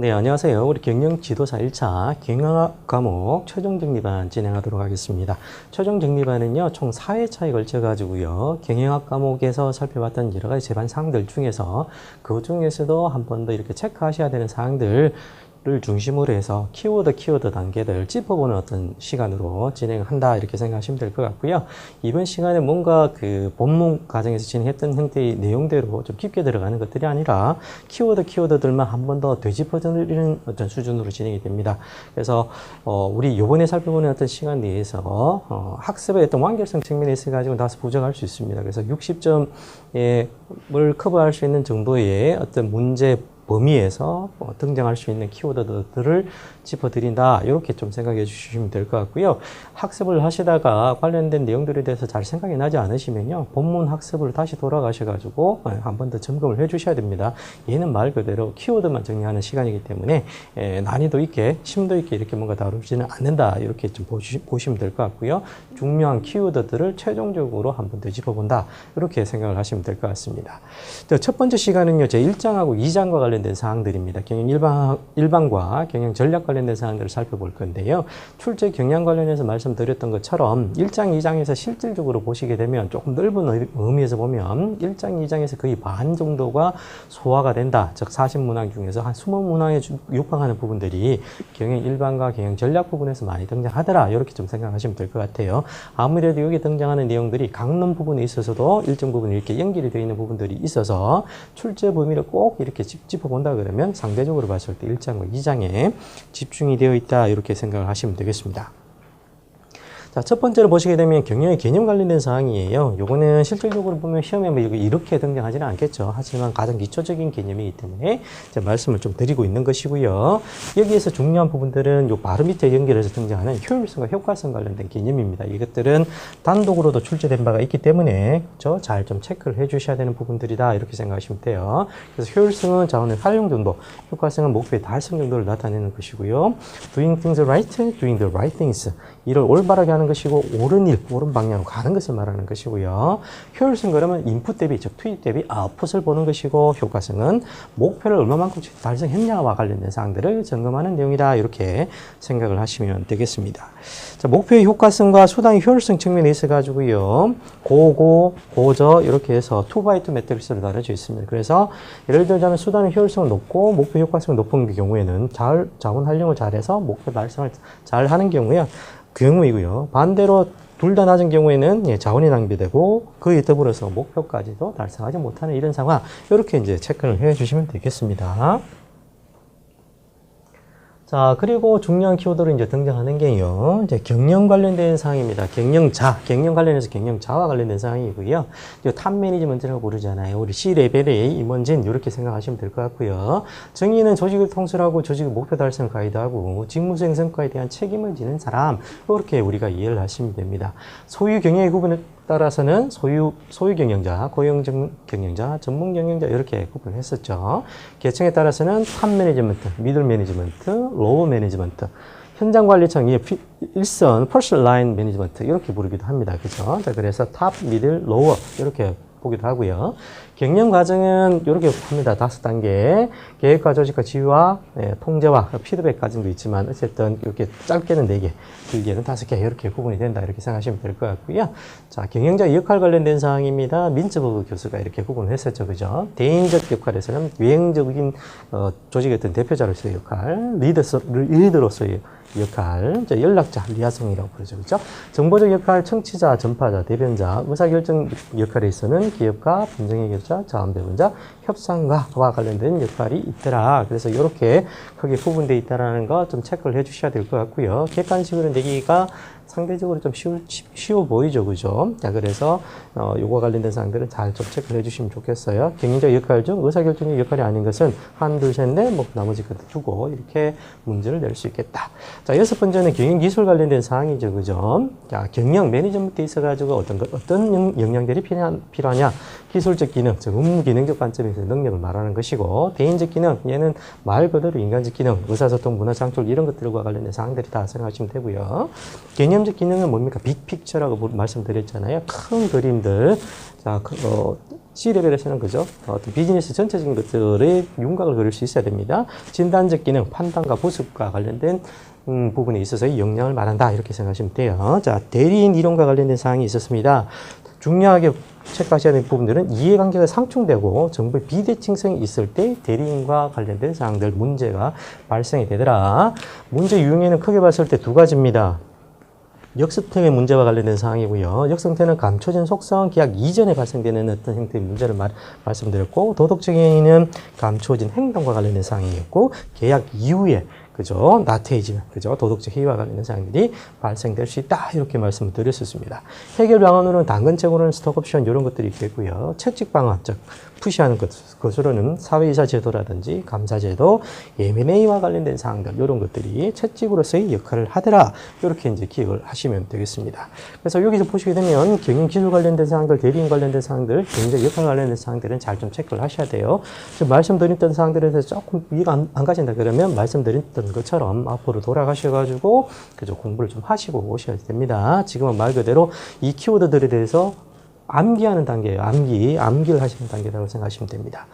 네, 안녕하세요. 우리 경영 지도사 1차 경영학 과목 최종 정리반 진행하도록 하겠습니다. 최종 정리반은요, 총 4회차에 걸쳐가지고요, 경영학 과목에서 살펴봤던 여러 가지 제반 사항들 중에서 그 중에서도 한 번 더 이렇게 체크하셔야 되는 사항들 를 중심으로 해서 키워드 단계들 짚어보는 어떤 시간으로 진행한다 이렇게 생각하시면 될 것 같고요. 이번 시간에 뭔가 그 본문 과정에서 진행했던 형태의 내용대로 좀 깊게 들어가는 것들이 아니라 키워드들만 한 번 더 되짚어드리는 어떤 수준으로 진행이 됩니다. 그래서 우리 요번에 살펴보는 어떤 시간 내에서 학습의 어떤 완결성 측면에 있어 가지고 다소 부족할 수 있습니다. 그래서 60점을 커버할 수 있는 정도의 어떤 문제 범위에서 등장할 수 있는 키워드들을 짚어드린다. 이렇게 좀 생각해 주시면 될 것 같고요. 학습을 하시다가 관련된 내용들에 대해서 잘 생각이 나지 않으시면요, 본문 학습을 다시 돌아가셔가지고 한 번 더 점검을 해 주셔야 됩니다. 얘는 말 그대로 키워드만 정리하는 시간이기 때문에 난이도 있게, 심도 있게 이렇게 뭔가 다루지는 않는다. 이렇게 좀 보시면 될 것 같고요. 중요한 키워드들을 최종적으로 한 번 더 짚어본다. 이렇게 생각을 하시면 될 것 같습니다. 첫 번째 시간은요, 제 1장하고 2장과 관련된 사항들입니다. 경영 일반과 경영 전략 관련된 사항들을 살펴볼 건데요. 출제 경영 관련해서 말씀드렸던 것처럼 1장, 2장에서 실질적으로 보시게 되면 조금 넓은 의미에서 보면 1장, 2장에서 거의 반 정도가 소화가 된다. 즉 40문항 중에서 한 20문항에 육박하는 부분들이 경영 일반과 경영 전략 부분에서 많이 등장하더라. 이렇게 좀 생각하시면 될 것 같아요. 아무래도 여기 등장하는 내용들이 강론 부분에 있어서도 일정 부분 이렇게 연결이 되어 있는 부분들이 있어서 출제 범위를 꼭 이렇게 짚어본다 그러면 상대적으로 봤을 때 1장과 2장에 집중이 되어 있다. 이렇게 생각을 하시면 되겠습니다. 자, 첫 번째로 보시게 되면 경영의 개념 관련된 사항이에요. 요거는 실질적으로 보면 시험에 뭐 이렇게 등장하지는 않겠죠. 하지만 가장 기초적인 개념이기 때문에 제가 말씀을 좀 드리고 있는 것이고요. 여기에서 중요한 부분들은 요 바로 밑에 연결해서 등장하는 효율성과 효과성 관련된 개념입니다. 이것들은 단독으로도 출제된 바가 있기 때문에 잘 좀 체크를 해 주셔야 되는 부분들이다. 이렇게 생각하시면 돼요. 그래서 효율성은 자원의 활용 정도, 효과성은 목표의 달성 정도를 나타내는 것이고요. Doing things right, doing the right things. 일을 올바르게 하는 것이고 옳은 일, 옳은 방향으로 가는 것을 말하는 것이고요. 효율성 그러면 인풋 대비, 즉 투입 대비 아웃풋을 보는 것이고, 효과성은 목표를 얼마만큼 달성했냐와 관련된 사항들을 점검하는 내용이다. 이렇게 생각을 하시면 되겠습니다. 자, 목표의 효과성과 수단의 효율성 측면에 있어 가지고요, 고저 이렇게 해서 2x2 매트릭스로 나눠져 있습니다. 그래서 예를 들자면 수단의 효율성은 높고 목표 효과성은 높은 경우에는 자원 활용을 잘해서 목표 달성을 잘 하는 경우에 그 경우이고요. 반대로 둘 다 낮은 경우에는 자원이 낭비되고 그에 더불어서 목표까지도 달성하지 못하는 이런 상황, 이렇게 이제 체크를 해 주시면 되겠습니다. 자, 그리고 중요한 키워드로 이제 등장하는 게요, 이제 경영 관련된 사항입니다. 경영 관련해서 경영자와 관련된 사항이고요. 탑 매니지먼트라고 부르잖아요. 우리 C레벨의 임원진, 이렇게 생각하시면 될 것 같고요. 정의는 조직을 통솔하고 조직의 목표 달성을 가이드하고 직무수행 성과에 대한 책임을 지는 사람, 이렇게 우리가 이해를 하시면 됩니다. 소유 경영의 구분에 따라서는 소유 경영자, 고용 경영자, 전문 경영자 이렇게 구분을 했었죠. 계층에 따라서는 탑 매니지먼트, 미들 매니지먼트, 로우 매니지먼트, 현장 관리청, 일선, 퍼스널 라인 매니지먼트 이렇게 부르기도 합니다. 그죠? 자, 그래서 탑, 미들, 로우 이렇게 보기도 하고요. 경영 과정은 이렇게 합니다. 5단계. 계획과 조직과 지휘와 통제와 피드백 과정도 있지만 어쨌든 이렇게 짧게는 4개, 길게는 5개 이렇게 구분이 된다. 이렇게 생각하시면 될 것 같고요. 자, 경영자 역할 관련된 사항입니다. 민츠버그 교수가 이렇게 구분을 했었죠. 그죠? 대인적 역할에서는 외형적인 조직의 어떤 대표자로서의 역할, 리더로서의 역할, 연락자, 리아성이라고 부르죠. 그죠? 정보적 역할, 청취자, 전파자, 대변자, 의사결정 역할에 있어서는 기업가, 분쟁의 결자, 자원배분자, 협상가와 관련된 역할이 있더라. 그래서 이렇게 크게 구분되어 있다는 거 좀 체크를 해 주셔야 될 것 같고요. 객관식으로 내기가 상대적으로 좀 쉬워 보이죠. 그죠? 자, 그래서, 요거 관련된 사항들은 잘 좀 체크를 해 주시면 좋겠어요. 경영자 역할 중 의사결정의 역할이 아닌 것은 한, 둘, 셋, 넷, 나머지 것도 두고 이렇게 문제를 낼 수 있겠다. 자, 6번째는 경영기술 관련된 사항이죠. 그죠? 자, 경영 매니지먼트에 있어가지고 어떤 역량들이 필요하냐. 기술적 기능, 즉 업무 기능적 관점에서 능력을 말하는 것이고, 대인적 기능, 얘는 말 그대로 인간적 기능, 의사소통, 문화 창출 이런 것들과 관련된 사항들이 다 생각하시면 되고요. 개념적 기능은 뭡니까? 빅픽처라고 말씀드렸잖아요. 큰 그림들. 자, C레벨에서는 그죠? 어떤 비즈니스 전체적인 것들의 윤곽을 그릴 수 있어야 됩니다. 진단적 기능, 판단과 보습과 관련된 부분에 있어서 영향을 말한다. 이렇게 생각하시면 돼요. 자, 대리인 이론과 관련된 사항이 있었습니다. 중요하게 체크하셔야 되는 부분들은 이해관계가 상충되고 정보의 비대칭성이 있을 때 대리인과 관련된 사항들 문제가 발생이 되더라. 문제 유형에는 크게 봤을 때 두 가지입니다. 역습행의 문제와 관련된 사항이고요. 역습행은 감춰진 속성, 계약 이전에 발생되는 어떤 형태의 문제를 말씀드렸고, 도덕적인 행위는 감춰진 행동과 관련된 사항이었고, 계약 이후에 그죠? 나태해지면, 그죠? 도덕적 해이와 관련된 사항들이 발생될 수 있다. 이렇게 말씀을 드렸었습니다. 해결 방안으로는 당근책으로는 스톡옵션 이런 것들이 있겠고요. 채찍 방안, 즉, 푸시하는 것으로는 사회이사 제도라든지 감사제도, M&A와 관련된 사항들, 이런 것들이 채찍으로서의 역할을 하더라. 이렇게 이제 기억을 하시면 되겠습니다. 그래서 여기서 보시게 되면 경영기술 관련된 사항들, 대리인 관련된 사항들, 경제 역할 관련된 사항들은 잘 좀 체크를 하셔야 돼요. 지금 말씀드렸던 사항들에 대해서 조금 이해가 안 가신다 그러면 말씀드렸던 것처럼 앞으로 돌아가셔가지고 그죠 공부를 좀 하시고 오셔야 됩니다. 지금은 말 그대로 이 키워드들에 대해서 암기하는 단계예요. 암기를 하시는 단계라고 생각하시면 됩니다.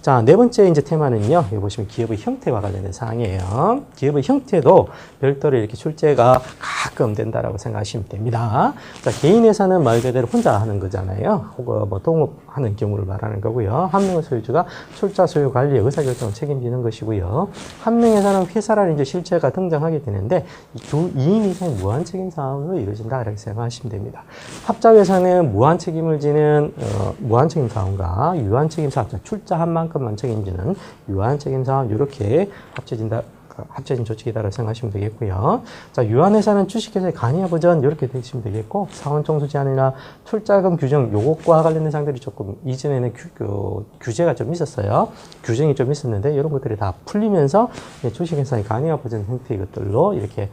자, 네 번째 이제 테마는요. 여기 보시면 기업의 형태와 관련된 사항이에요. 기업의 형태도 별도로 이렇게 출제가 가끔 된다라고 생각하시면 됩니다. 자, 개인 회사는 말 그대로 혼자 하는 거잖아요. 혹은 뭐 동업하는 경우를 말하는 거고요. 한 명의 소유주가 출자 소유 관리 의사결정을 책임지는 것이고요. 한 명의 회사는 회사라는 이제 실체가 등장하게 되는데 두 2인 이상의 무한 책임 사업으로 이루어진다 이렇게 생각하시면 됩니다. 합작 회사는 무한 책임을 지는 무한 책임 사업과 유한 책임 사업, 출자한 만큼만 책임지는 유한 책임 사업 이렇게 합쳐진 조직이다라고 생각하시면 되겠고요. 자, 유한회사는 주식회사의 간이하 버전 이렇게 되시면 되겠고, 사원청소 제한이나 출자금 규정 요것과 관련된 사항들이 조금 이전에는 규제가 좀 있었어요. 규정이 좀 있었는데 이런 것들이 다 풀리면서 주식회사의 간이하 버전 형태의 것들로 이렇게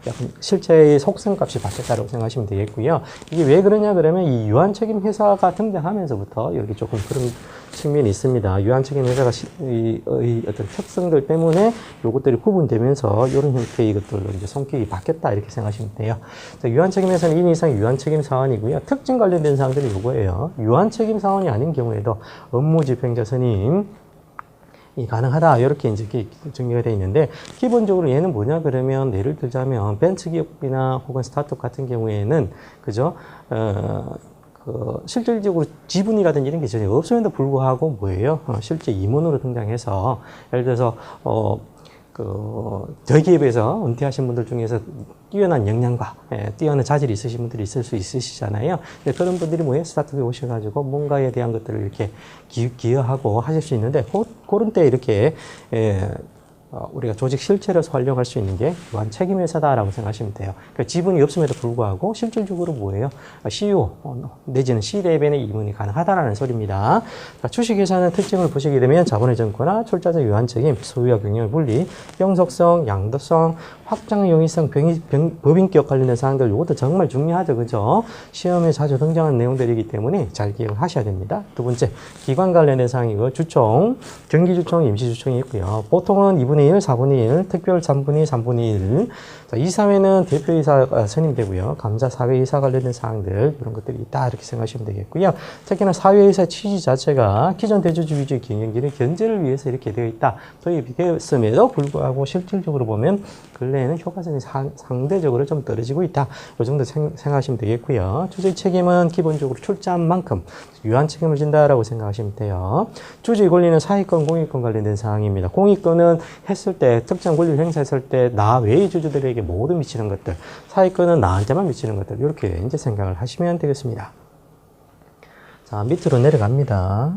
약간 실제의 속성값이 바뀌었다고 생각하시면 되겠고요. 이게 왜 그러냐 그러면 이 유한 책임 회사가 등장하면서부터 여기 조금 그런 측면이 있습니다. 유한 책임 회사가 어떤 특성들 때문에 요것들이 구분되면서 이런 형태의 것들로 이제 성격이 바뀌었다 이렇게 생각하시면 돼요. 자, 유한 책임 회사는 2인 이상 유한 책임 사원이고요. 특징 관련된 사항들이 요거예요. 유한 책임 사원이 아닌 경우에도 업무 집행자 선임 이 가능하다 이렇게 이제 정리가 되어 있는데 기본적으로 얘는 뭐냐 그러면 예를 들자면 벤처 기업이나 혹은 스타트업 같은 경우에는 그죠? 실질적으로 지분이라든지 이런 게 전혀 없음에도 불구하고 뭐예요? 실제 임원으로 등장해서 예를 들어서 저희 기업에서 은퇴하신 분들 중에서 뛰어난 역량과 뛰어난 자질이 있으신 분들이 있을 수 있으시잖아요. 그런 분들이 뭐예요? 스타트업에 오셔가지고 뭔가에 대한 것들을 이렇게 기여하고 하실 수 있는데 그런 때 이렇게 우리가 조직 실체로서 활용할 수 있는 게 무한 책임 회사다라고 생각하시면 돼요. 그러니까 지분이 없음에도 불구하고 실질적으로 뭐예요? CEO 내지는 C-레벨의 임원이 가능하다라는 소리입니다. 그러니까 주식회사는 특징을 보시게 되면 자본의 전코나 출자자 유한 책임, 소유와 경영의 분리, 형속성, 양도성, 확장 용이성, 법인격 관련된 사항들 이것도 정말 중요하죠. 그죠? 시험에 자주 등장하는 내용들이기 때문에 잘 기억을 하셔야 됩니다. 두 번째, 기관 관련된 사항이고 주총, 정기주총, 임시주총이 있고요. 보통은 2분의 1, 4분의 1, 특별 3분의 1, 3분의 1. 자, 이사회는 대표이사가 선임되고요. 감사 사회이사 관련된 사항들 이런 것들이 있다 이렇게 생각하시면 되겠고요. 특히나 사회이사 취지 자체가 기존 대주주 위주의 경영진의 견제를 위해서 이렇게 되어 있다. 도입이 되었음에도 불구하고 실질적으로 보면 근래에는 효과성이 상대적으로 좀 떨어지고 있다. 이 정도 생각하시면 되겠고요. 주주의 책임은 기본적으로 출자한 만큼 유한 책임을 진다라고 생각하시면 돼요. 주주의 권리는 사익권, 공익권 관련된 사항입니다. 공익권은 했을 때 특정 권리를 행사했을 때 나 외의 주주들에게 모두 미치는 것들, 사익권은 나한테만 미치는 것들 이렇게 이제 생각을 하시면 되겠습니다. 자, 밑으로 내려갑니다.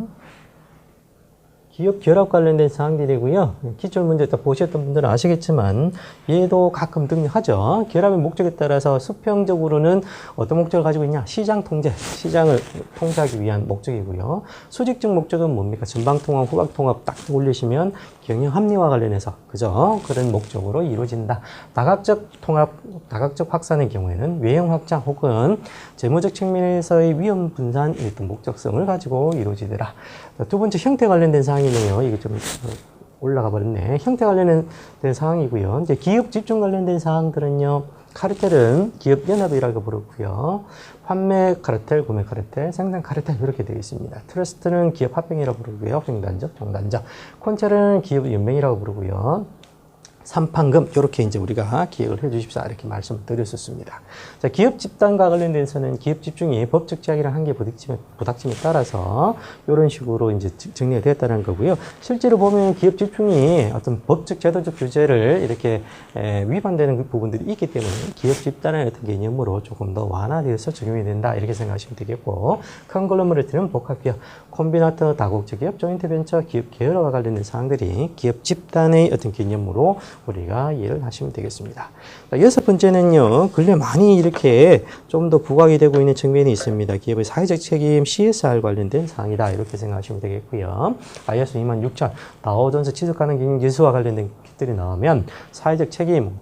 기업 결합 관련된 사항들이고요. 기출 문제 딱 보셨던 분들은 아시겠지만 얘도 가끔 등장하죠. 결합의 목적에 따라서 수평적으로는 어떤 목적을 가지고 있냐? 시장 통제, 시장을 통제하기 위한 목적이고요. 수직적 목적은 뭡니까? 전방통합, 후방통합 딱 올리시면 경영 합리화 관련해서 그죠? 그런 목적으로 이루어진다. 다각적 통합, 다각적 확산의 경우에는 외형 확장 혹은 재무적 측면에서의 위험 분산 어떤 목적성을 가지고 이루어지더라. 두 번째 형태 관련된 사항이네요. 이거 좀 올라가 버렸네. 형태 관련된 사항이고요. 이제 기업 집중 관련된 사항들은요. 카르텔은 기업 연합이라고 부르고요. 판매 카르텔, 구매 카르텔, 생산 카르텔 이렇게 되어 있습니다. 트러스트는 기업 합병이라고 부르고요. 합병단적, 종단적. 콘첼은 기업 연맹이라고 부르고요. 삼판금 이렇게 이제 우리가 기억을 해주십사 이렇게 말씀을 드렸었습니다. 자, 기업 집단과 관련돼서는 기업 집중이 법적 제약이랑 한계 부닥침에 따라서 이런 식으로 이제 정리가 되었다는 거고요. 실제로 보면 기업 집중이 어떤 법적 제도적 규제를 이렇게 위반되는 그 부분들이 있기 때문에 기업 집단의 어떤 개념으로 조금 더 완화되어서 적용이 된다 이렇게 생각하시면 되겠고, 컨글로머레이트는 복합기업, 콤비나트, 다국적 기업, 조인트 벤처, 기업 계열화와 관련된 사항들이 기업 집단의 어떤 개념으로 우리가 이해를 하시면 되겠습니다. 자, 여섯 번째는요, 근래 많이 이렇게 좀 더 부각이 되고 있는 측면이 있습니다. 기업의 사회적 책임, CSR 관련된 사항이다. 이렇게 생각하시면 되겠고요. ISO 26000, 다우존스 지속 가능 경영 기술과 관련된 것들이 나오면 사회적 책임,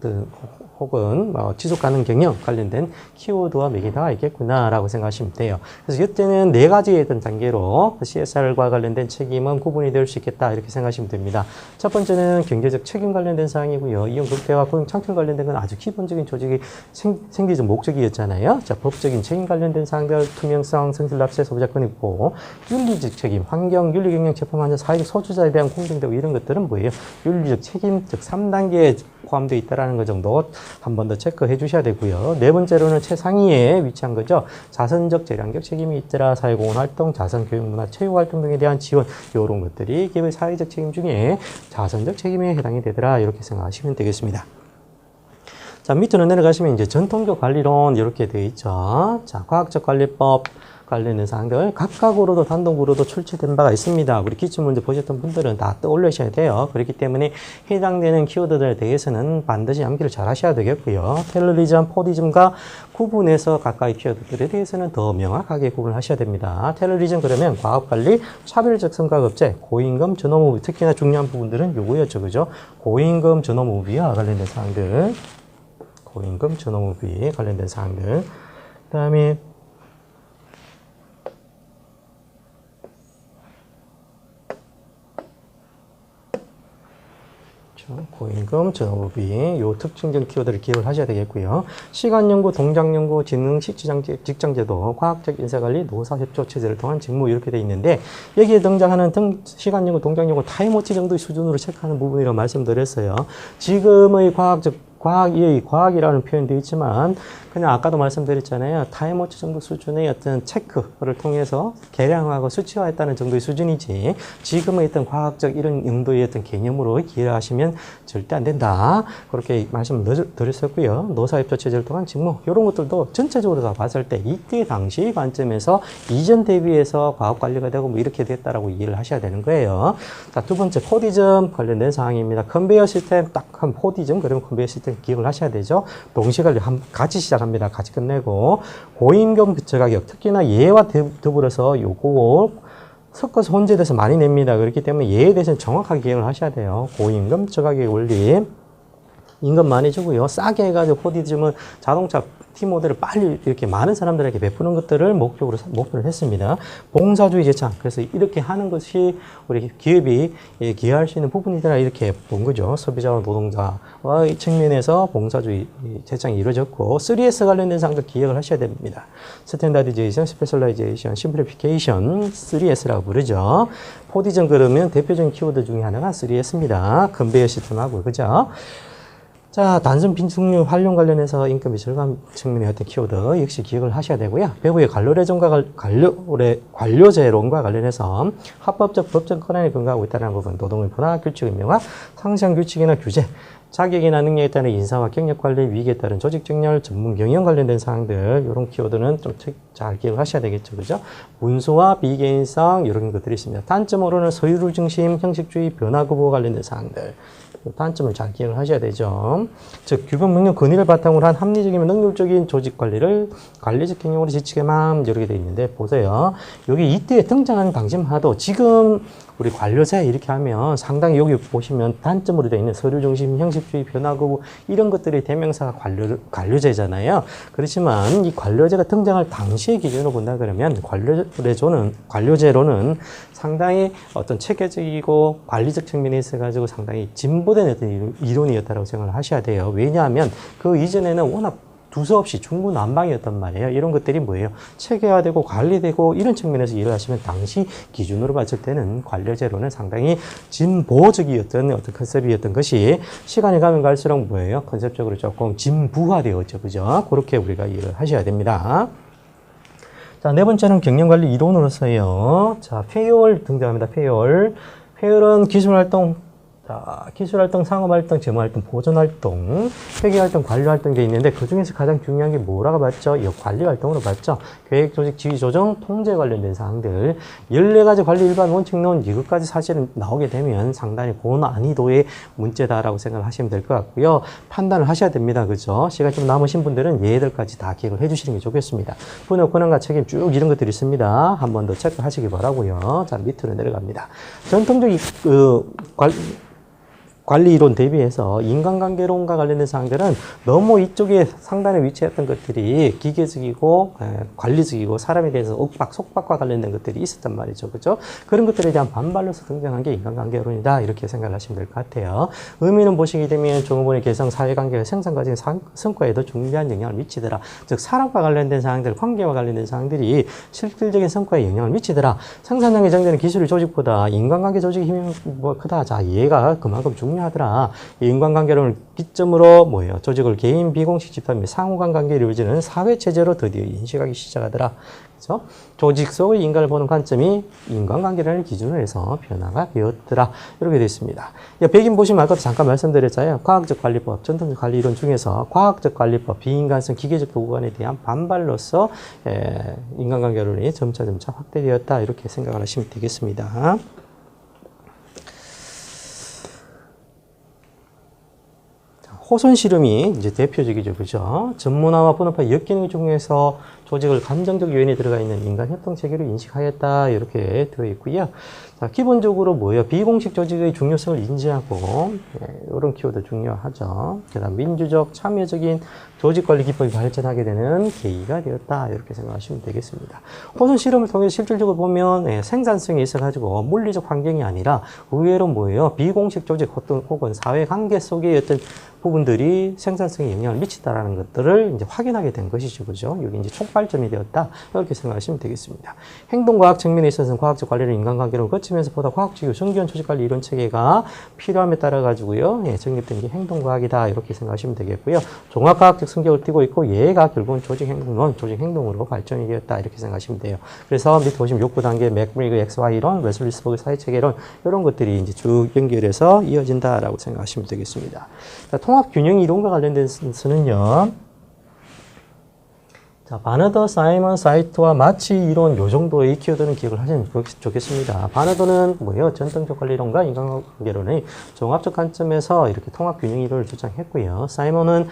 혹은 지속 가능 경영 관련된 키워드와 매개가 있겠구나라고 생각하시면 돼요. 그래서 이때는 네 가지의 어떤 단계로 CSR과 관련된 책임은 구분이 될 수 있겠다 이렇게 생각하시면 됩니다. 첫 번째는 경제적 책임 관련된 사항이고요. 이용 극대화, 고용 창출 관련된 건 아주 기본적인 조직의 생기적 목적이었잖아요. 자, 법적인 책임 관련된 사항들, 투명성, 성실 납세, 소비자권 있고, 윤리적 책임, 환경, 윤리 경영, 제품 환자, 사회적 소주자에 대한 공정되고 이런 것들은 뭐예요? 윤리적 책임, 즉 3단계에 포함되어 있다는 것 정도 한 번 더 체크해 주셔야 되고요. 네 번째로는 최상위에 위치한 거죠. 자선적, 재량적 책임이 있더라. 사회공헌 활동, 자선, 교육문화, 체육활동 등에 대한 지원, 이런 것들이 기업의 사회적 책임 중에 자선적 책임에 해당이 되더라. 이렇게 생각하시면 되겠습니다. 자, 밑으로 내려가시면 이제 전통적 관리론 이렇게 되어 있죠. 자, 과학적 관리법 관련된 사항들 각각으로도 단독으로도 출제된 바가 있습니다. 우리 기출문제 보셨던 분들은 다 떠올리셔야 돼요. 그렇기 때문에 해당되는 키워드들에 대해서는 반드시 암기를 잘 하셔야 되겠고요. 테러리즘, 포디즘과 구분해서 각각의 키워드들에 대해서는 더 명확하게 구분을 하셔야 됩니다. 테러리즘 그러면 과학관리, 차별적 성과급제, 고임금, 전업무비, 특히나 중요한 부분들은 요거였죠. 그죠? 고임금, 전업무비와 관련된 사항들, 고임금, 전업무비 관련된 사항들, 그 다음에 고임금, 전업무비, 요 특징적 키워드를 기억을 하셔야 되겠고요. 시간연구, 동작연구, 지능식 직장제도, 과학적 인사관리, 노사협조 체제를 통한 직무 이렇게 되어 있는데 여기에 등장하는 시간연구, 동작연구, 타임워치 정도의 수준으로 체크하는 부분이라고 말씀드렸어요. 지금의 과학이라는 표현도 있지만 그냥 아까도 말씀드렸잖아요. 타임워치 정도 수준의 어떤 체크를 통해서 계량하고 수치화했다는 정도의 수준이지 지금의 어떤 과학적 이런 용도의 어떤 개념으로 이해하시면 절대 안 된다. 그렇게 말씀을 드렸었고요. 노사협조 체제를 통한 직무 이런 것들도 전체적으로 다 봤을 때 이때 당시 관점에서 이전 대비해서 과학 관리가 되고 뭐 이렇게 됐다라고 이해를 하셔야 되는 거예요. 자, 두 번째 포디즘 관련된 사항입니다. 컨베이어 시스템 딱 한 포디즘 그러면 컨베이어 시스템 기억을 하셔야 되죠. 동시 관리 같이 시작합니다. 같이 끝내고 고임금 저가격 특히나 예와 더불어서 요거 섞어서 혼재돼서 많이 냅니다. 그렇기 때문에 예에 대해서는 정확하게 기억을 하셔야 돼요. 고임금 저가격 원리 임금 많이 주고요. 싸게 해가지고 포디즘은 자동차 T모델을 빨리 이렇게 많은 사람들에게 베푸는 것들을 목표를 했습니다. 봉사주의 제창. 그래서 이렇게 하는 것이 우리 기업이 기여할 수 있는 부분이다. 이렇게 본 거죠. 소비자와 노동자의 측면에서 봉사주의 제창이 이루어졌고, 3S 관련된 사항도 기억을 하셔야 됩니다. 스탠다디제이션, 스페셜라이제이션, 심플리피케이션, 3S라고 부르죠. 포디즘 그러면 대표적인 키워드 중에 하나가 3S입니다. 컨베이어 시스템하고, 그죠? 자, 단순 빈숙류 활용 관련해서 인건비 절감 측면의 어떤 키워드 역시 기억을 하셔야 되고요. 배후의 관료제론과 관련해서 합법적 법적 권한이 근거하고 있다는 부분, 노동의 분화 규칙의 명확, 상시한 규칙이나 규제, 자격이나 능력에 따른 인사와 경력 관리, 위기에 따른 조직 정렬, 전문 경영 관련된 사항들, 이런 키워드는 좀 잘 기억을 하셔야 되겠죠. 그죠? 문서와 비개인성, 이런 것들이 있습니다. 단점으로는 서류 중심, 형식주의, 변화 거부 관련된 사항들. 단점을 잘 기억을 하셔야 되죠. 즉, 규범 명령 건의를 바탕으로 한 합리적이면 능률적인 조직 관리를 관리적 경영으로 지치게만 이렇게 되어 있는데, 보세요. 여기 이때 등장하는 방식만 하도 지금 우리 관료제 이렇게 하면 상당히 여기 보시면 단점으로 되어 있는 서류 중심, 형식주의, 변화 거부 이런 것들이 대명사가 관료제잖아요. 그렇지만 이 관료제가 등장할 당시의 기준으로 본다 그러면 관료제로는 상당히 어떤 체계적이고 관리적 측면에 있어가지고 상당히 진보된 어떤 이론이었다고 생각을 하셔야 돼요. 왜냐하면 그 이전에는 워낙 두서없이 중구난방이었단 말이에요. 이런 것들이 뭐예요? 체계화되고 관리되고 이런 측면에서 일을 하시면 당시 기준으로 봤을 때는 관료제로는 상당히 진보적이었던 어떤 컨셉이었던 것이 시간이 가면 갈수록 뭐예요? 컨셉적으로 조금 진부화되었죠. 그죠? 그렇게 우리가 일을 하셔야 됩니다. 자, 네 번째는 경영관리 이론으로서요. 자, 페이올 등장합니다. 페이올은 기술활동, 자, 기술활동, 상업활동, 재무활동, 보존활동, 회계활동, 관리활동 게 있는데 그 중에서 가장 중요한 게 뭐라고 봤죠? 이 관리활동으로 봤죠? 계획, 조직, 지휘, 조정, 통제 관련된 사항들 14가지 관리 일반 원칙론 이것까지 사실은 나오게 되면 상당히 고난이도의 문제다라고 생각을 하시면 될 것 같고요. 판단을 하셔야 됩니다. 그죠? 시간 좀 남으신 분들은 얘들까지 다 기억을 해주시는 게 좋겠습니다. 분의 권한과 책임 쭉 이런 것들이 있습니다. 한 번 더 체크하시기 바라고요. 자, 밑으로 내려갑니다. 전통적 관리 이론 대비해서 인간관계론과 관련된 사항들은 너무 이쪽에 상단에 위치했던 것들이 기계적이고 관리적이고 사람에 대해서 속박과 관련된 것들이 있었단 말이죠. 그죠? 그런 것들에 대한 반발로서 등장한 게 인간관계론이다. 이렇게 생각을 하시면 될 것 같아요. 의미는 보시게 되면 종업원의 개성, 사회관계가 생산과정의 성과에도 중요한 영향을 미치더라. 즉 사람과 관련된 사항들, 관계와 관련된 사항들이 실질적인 성과에 영향을 미치더라. 생산량의 정제는 기술의 조직보다 인간관계 조직의 힘이 크다. 자, 얘가 그만큼 중요하더라. 인간관계론을 기점으로 뭐예요? 조직을 개인 비공식 집단 및 상호간관계를 이루어지는 사회체제로 드디어 인식하기 시작하더라. 그래서 조직 속의 인간을 보는 관점이 인간관계를 기준으로 해서 변화가 되었더라. 이렇게 되어 있습니다. 백인 보시면 아까도 잠깐 말씀드렸잖아요. 과학적 관리법, 전통적 관리 이론 중에서 과학적 관리법, 비인간성, 기계적 도구관에 대한 반발로서 인간관계론이 점차 확대되었다. 이렇게 생각을 하시면 되겠습니다. 호손 씨름이 이제 대표적이죠. 그죠? 전문화와 분업화 역기능 중에서 조직을 감정적 요인이 들어가 있는 인간 협동 체계로 인식하였다. 이렇게 되어 있고요. 자, 기본적으로 뭐예요? 비공식 조직의 중요성을 인지하고, 이런 키워드 중요하죠. 그 다음, 민주적, 참여적인 조직 관리 기법이 발전하게 되는 계기가 되었다. 이렇게 생각하시면 되겠습니다. 호손 실험을 통해서 실질적으로 보면, 생산성이 있어가지고 물리적 환경이 아니라 의외로 뭐예요? 비공식 조직 혹은 사회관계 속의 어떤 부분들이 생산성에 영향을 미친다라는 것들을 이제 확인하게 된 것이죠. 그죠? 여기 이제 촉발점이 되었다. 이렇게 생각하시면 되겠습니다. 행동과학 측면에 있어서는 과학적 관리를 인간관계로 거치면서 보다 과학적이고 정교한 조직관리 이론 체계가 필요함에 따라 가지고요. 정립된 게 행동과학이다. 이렇게 생각하시면 되겠고요. 종합과학적 성격을 띠고 있고 얘가 결국은 조직행동론, 조직행동으로 발전이 되었다. 이렇게 생각하시면 돼요. 그래서 밑에 보시면 욕구 단계, 맥브리그 XY 이론, 웨슬리스버그 사회체계론 이런 것들이 이제 쭉 연결해서 이어진다라고 생각하시면 되겠습니다. 자, 통합균형 이론과 관련된 순서는요. 자, 바너더, 사이먼, 사이트와 마치 이론 요 정도의 키워드는 기억을 하시면 좋겠습니다. 바너더는 뭐예요? 전통적 관리론과 인간관계론의 종합적 관점에서 이렇게 통합균형 이론을 주장했고요. 사이먼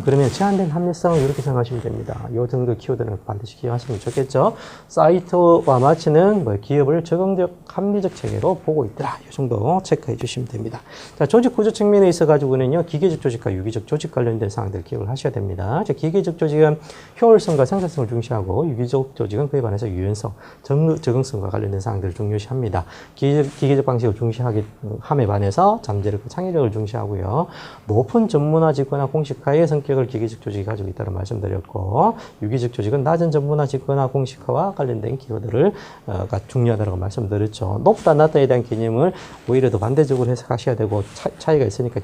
그러면 제한된 합리성 이렇게 생각하시면 됩니다. 요 정도 키워드는 반드시 기억하시면 좋겠죠. 사이트와 마치는 뭐 기업을 적응적 합리적 체계로 보고 있더라. 요 정도 체크해 주시면 됩니다. 자, 조직 구조 측면에 있어 가지고는요. 기계적 조직과 유기적 조직 관련된 사항들 기억을 하셔야 됩니다. 자, 기계적 조직은 효율성 효율성과 생산성을 중시하고 유기적 조직은 그에 반해서 유연성, 적응성과 관련된 사항들을 중요시합니다. 기계적 방식을 중시함에 반해서 잠재력과 창의력을 중시하고요. 높은 전문화 직거나 공식화의 성격을 기계적 조직이 가지고 있다고 말씀드렸고, 유기적 조직은 낮은 전문화 직거나 공식화와 관련된 키워드를 가 중요하다고 말씀드렸죠. 높다 낮다에 대한 개념을 오히려 더 반대적으로 해석하셔야 되고 차이가 있으니까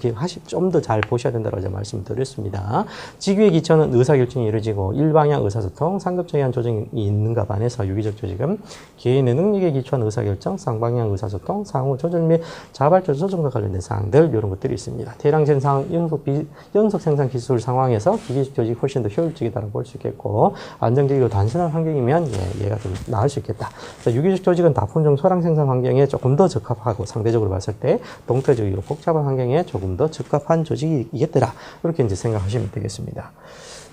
좀 더 잘 보셔야 된다고 제가 말씀드렸습니다. 직위의 기초는 의사결정이 이루어지고 일방향 의사소통, 상급적인 조정이 있는가 반해서 유기적 조직은 개인의 능력에 기초한 의사결정, 쌍방향 의사소통, 상호 조절 및 자발적 조정과 관련된 사항들 이런 것들이 있습니다. 대량 생산, 연속 생산 기술 상황에서 기계적 조직이 훨씬 더 효율적이다고 볼 수 있겠고 안정적이고 단순한 환경이면 얘가 좀 나을 수 있겠다. 유기적 조직은 다품종 소량 생산 환경에 조금 더 적합하고 상대적으로 봤을 때 동태적이고 복잡한 환경에 조금 더 적합한 조직이겠더라. 이렇게 이제 생각하시면 되겠습니다.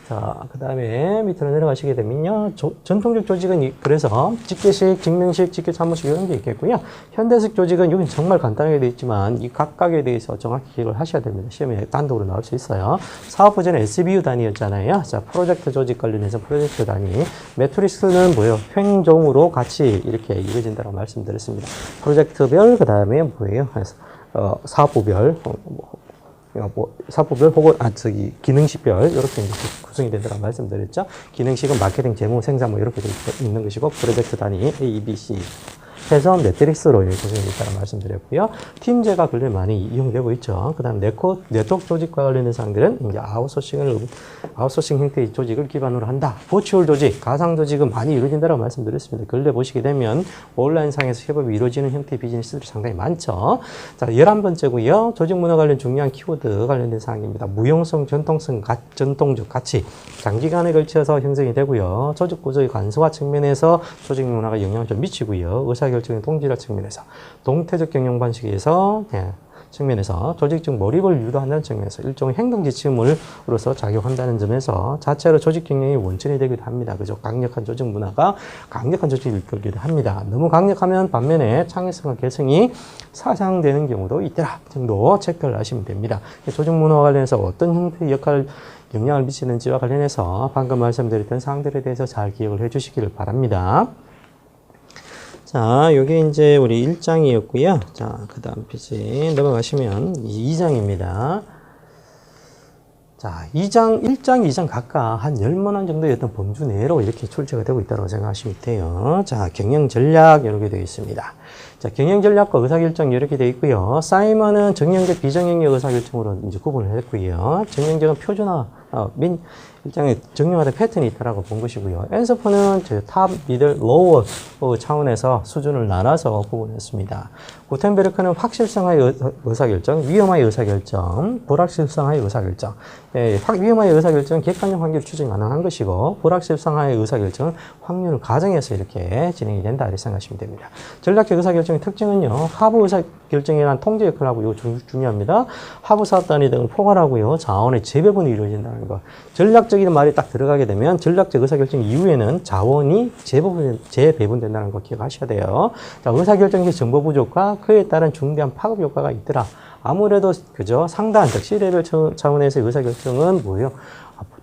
자, 그 다음에 밑으로 내려가시게 되면요. 전통적 조직은 그래서 직계식, 직명식, 직계참모식 이런 게 있겠고요. 현대식 조직은 여기 정말 간단하게 되어 있지만 이 각각에 대해서 정확히 기억을 하셔야 됩니다. 시험에 단독으로 나올 수 있어요. 사업부제는 SBU 단위였잖아요. 자, 프로젝트 조직 관련해서 프로젝트 단위. 매트릭스는 뭐예요? 횡종으로 같이 이렇게 이루어진다고 말씀드렸습니다. 프로젝트별, 그 다음에 뭐예요? 사업부별, 사업부별 혹은 기능식별 이렇게 이제 구성이 된다고 말씀드렸죠. 기능식은 마케팅, 재무, 생산 뭐 이렇게 있는 것이고 프로젝트 단위 A, B, C 해서 매트릭스로 구성이 있다고 말씀드렸고요. 팀제가 굉장히 많이 이용되고 있죠. 그 다음 네트워크 조직과 관련된 사항들은 이제 아웃소싱 형태의 조직을 기반으로 한다. 버추얼 조직, 가상 조직은 많이 이루어진다고 말씀드렸습니다. 근래 보시게 되면 온라인상에서 협업이 이루어지는 형태의 비즈니스들이 상당히 많죠. 자, 11번째고요. 조직 문화 관련 중요한 키워드 관련된 사항입니다. 무용성, 전통적 가치, 장기간에 걸쳐서 형성이 되고요. 조직 구조의 간소화 측면에서 조직 문화가 영향을 좀 미치고요. 의사결정의 동질화 측면에서, 동태적 경영 방식에서 측면에서 조직적 몰입을 유도한다는 측면에서 일종의 행동 지침으로서 작용한다는 점에서 자체로 조직 경영의 원천이 되기도 합니다. 그죠? 강력한 조직 문화가 강력한 조직을 이끌기도 합니다. 너무 강력하면 반면에 창의성과 개성이 사상되는 경우도 있더라 정도 체크를 하시면 됩니다. 조직 문화와 관련해서 어떤 형태의 영향을 미치는지와 관련해서 방금 말씀드렸던 사항들에 대해서 잘 기억을 해 주시기를 바랍니다. 자, 요게 이제 우리 1장이었고요. 자, 그 다음 페이지 넘어가시면 2장입니다. 자, 1장, 2장 각각 한 10문항 정도의 어떤 범주 내로 이렇게 출제가 되고 있다고 생각하시면 돼요. 자, 경영 전략 이렇게 되어 있습니다. 자, 경영 전략과 의사결정 이렇게 되어 있고요. 사이먼은 정형적, 비정형적 의사결정으로 이제 구분을 했고요. 정형적은 표준화, 일종의 정형화된 패턴이 있다라고 본 것이고요. 엔서프는 탑, 미들, 로워 차원에서 수준을 나눠서 구분했습니다. 구텐베르크는 확실성화의 의사결정, 위험화의 의사결정, 불확실성화의 의사결정. 위험화의 의사결정은 객관적 확률 추정 가능한 것이고, 불확실성화의 의사결정은 확률을 가정해서 이렇게 진행이 된다 이렇게 생각하시면 됩니다. 전략적 의사결정의 특징은요, 하부 의사결정이라는 통제 역할을 하고 이거 중요합니다. 하부 사업 단위 등을 포괄하고요, 자원의 재배분이 이루어진다는 거. 전략적인 말이 딱 들어가게 되면 전략적 의사결정 이후에는 자원이 재배분된다는 거 기억하셔야 돼요. 자, 의사결정의 정보 부족과 그에 따른 중대한 파급 효과가 있더라. 아무래도 그죠? 상단, C-레벨 차원에서의 의사결정은 뭐예요?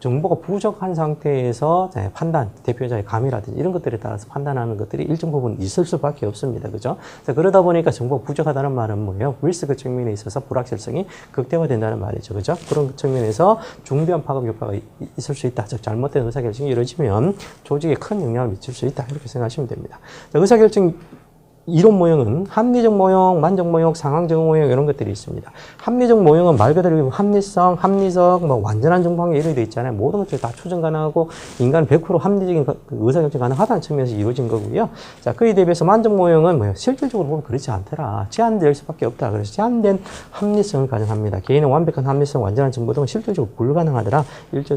정보가 부족한 상태에서 판단, 대표자의 감이라든지 이런 것들에 따라서 판단하는 것들이 일정 부분 있을 수밖에 없습니다. 그죠? 그러다 보니까 정보가 부족하다는 말은 뭐예요? 리스크 측면에 있어서 불확실성이 극대화된다는 말이죠. 그죠? 그런 측면에서 중대한 파급 효과가 있을 수 있다. 즉, 잘못된 의사결정이 이루어지면 조직에 큰 영향을 미칠 수 있다. 이렇게 생각하시면 됩니다. 자, 의사결정 이론 모형은 합리적 모형, 만적 모형, 상황적 모형 이런 것들이 있습니다. 합리적 모형은 말 그대로 합리성, 합리적, 완전한 정보관계 이런 게 있잖아요. 모든 것들이 다 추정 가능하고 인간은 100% 합리적인 의사결정 가능하다는 측면에서 이루어진 거고요. 자, 그에 대비해서 만적 모형은 뭐예요? 실질적으로 보면 그렇지 않더라. 제한될 수밖에 없다. 그래서 제한된 합리성을 가정합니다. 개인의 완벽한 합리성, 완전한 정보 등은 실질적으로 불가능하더라. 일정